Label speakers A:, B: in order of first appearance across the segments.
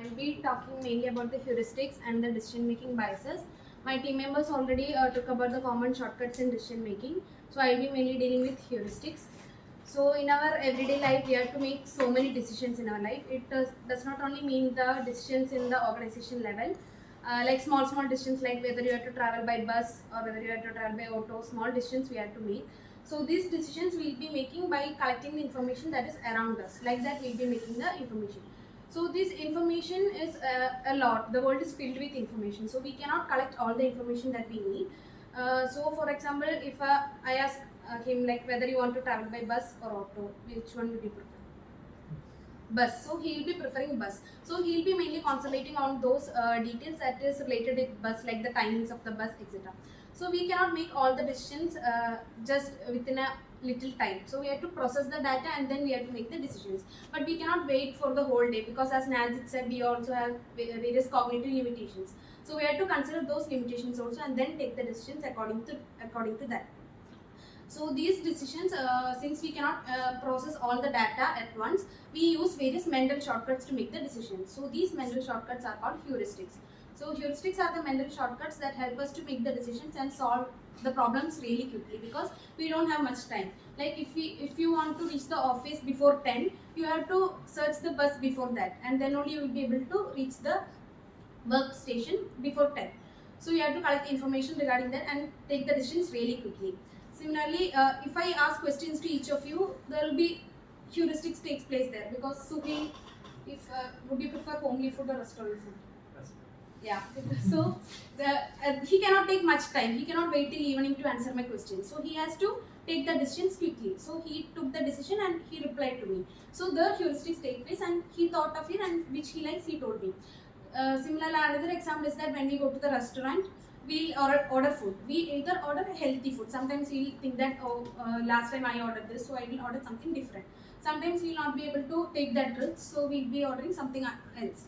A: will be talking mainly about the heuristics and the decision making biases. My team members already took about the common shortcuts in decision making, so I will be mainly dealing with heuristics. So in our everyday life, we have to make so many decisions in our life. It does not only mean the decisions in the organization level, like small decisions like whether you have to travel by bus or whether you have to travel by auto, small decisions we have to make. So these decisions we'll be making by collecting the information that is around us. Like that we'll be making the information. So this information is a lot. The world is filled with information. So we cannot collect all the information that we need. So for example, if I ask him like whether you want to travel by bus or auto, which one would you prefer? Bus. So he will be preferring bus. So he will be mainly concentrating on those details that is related with bus, like the timings of the bus, etc. So we cannot make all the decisions just within a little time. So we have to process the data and then we have to make the decisions. But we cannot wait for the whole day because, as Najit said, we also have various cognitive limitations. So we have to consider those limitations also and then take the decisions according to that. So these decisions, since we cannot process all the data at once, we use various mental shortcuts to make the decisions. So these mental shortcuts are called heuristics. So heuristics are the mental shortcuts that help us to make the decisions and solve the problems really quickly because we don't have much time. Like if you want to reach the office before 10, you have to search the bus before that, and then only you will be able to reach the workstation before 10. So you have to collect information regarding that and take the decisions really quickly. Similarly, if I ask questions to each of you, there will be heuristics takes place there because Suhi, if would you prefer homely food or restaurant food? Yeah. So he cannot take much time. He cannot wait till evening to answer my questions. So he has to take the decisions quickly. So he took the decision and he replied to me. So the heuristics take place and he thought of it and which he likes he told me. Similarly, another example is that when we go to the restaurant, we'll order food. We either order healthy food. Sometimes we'll think that, last time I ordered this, so I will order something different. Sometimes we'll not be able to take that risk, so we'll be ordering something else.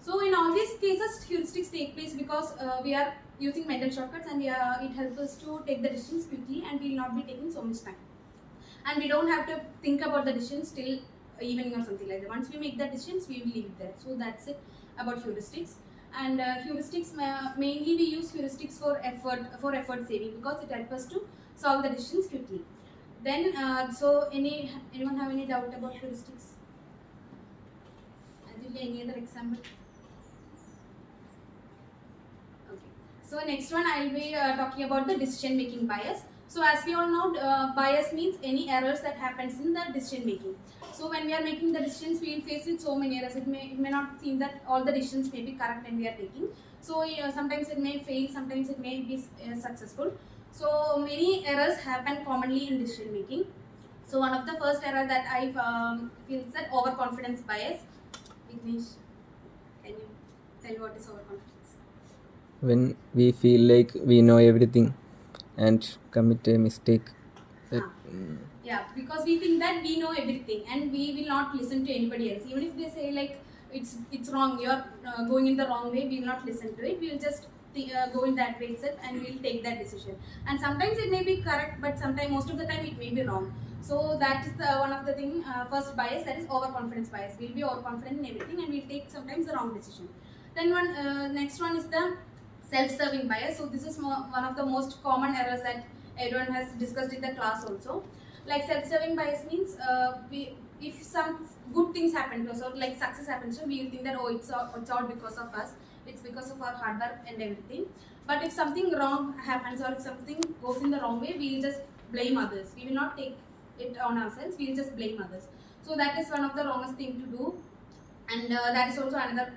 A: So in all these cases, heuristics take place because we are using mental shortcuts and it helps us to take the decisions quickly and we will not be taking so much time. And we don't have to think about the decisions till evening or something like that. Once we make the decisions, we will leave it there. So that's it about heuristics. And heuristics, mainly we use heuristics for effort saving because it helps us to solve the decisions quickly. Then, so anyone have any doubt about heuristics? Any other example? Okay. So next one I will be talking about the decision making bias. So as we all know, bias means any errors that happens in the decision making. So when we are making the decisions, we will face with so many errors. It may not seem that all the decisions may be correct and we are taking. So sometimes it may fail, sometimes it may be successful. So many errors happen commonly in decision making. So one of the first error that I feel is that overconfidence bias. Vignesh, can you tell what is overconfidence?
B: When we feel like we know everything and commit a mistake.
A: Yeah, because we think that we know everything and we will not listen to anybody else. Even if they say like it's wrong, you're going in the wrong way, we will not listen to it. We will just go in that way itself and we will take that decision. And sometimes it may be correct, but sometimes most of the time it may be wrong. So that is one of the thing, first bias, that is overconfidence bias. We'll be overconfident in everything and we'll take sometimes the wrong decision. Then next one is the self-serving bias. So this is one of the most common errors that everyone has discussed in the class also. Like self-serving bias means if some good things happen to us or like success happens to us, we will think that it's all because of us, it's because of our hard work and everything. But if something wrong happens or if something goes in the wrong way, we will just blame others. We will not take it on ourselves, we will just blame others. So that is one of the wrongest thing to do, and that is also another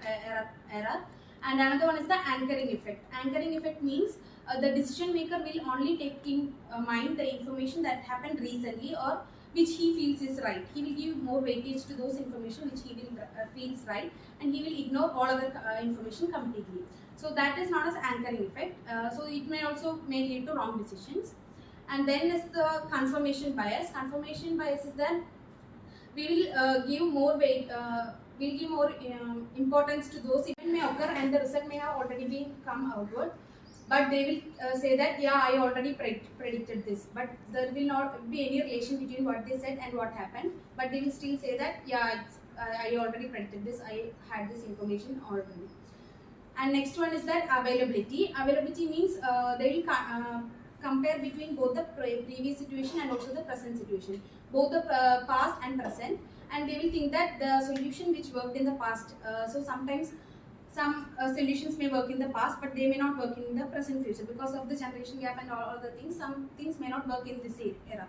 A: error. And another one is the anchoring effect. Anchoring effect means the decision maker will only take in mind the information that happened recently or which he feels is right. He will give more weightage to those information which he will feels right, and he will ignore all other information completely. So that is known as anchoring effect. So it may lead to wrong decisions. And then is the confirmation bias. Confirmation bias is that we will give more weight. We'll give more importance to those events may occur and the result may have already been come outward, but they will say that yeah, I already predicted this, but there will not be any relation between what they said and what happened, but they will still say that yeah, I already predicted this. I had this information already. And next one is that availability. Availability means they will compare between both the previous situation and also the present situation, both the past and present, and they will think that the solution which worked in the past. So sometimes some solutions may work in the past, but they may not work in the present future because of the generation gap and all other things. Some things may not work in this era.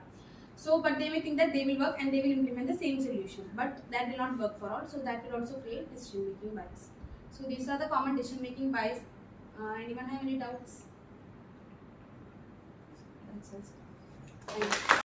A: So, but they may think that they will work and they will implement the same solution, but that will not work for all. So that will also create decision making bias. So these are the common decision making bias. Anyone have any doubts? That's it. Thank you.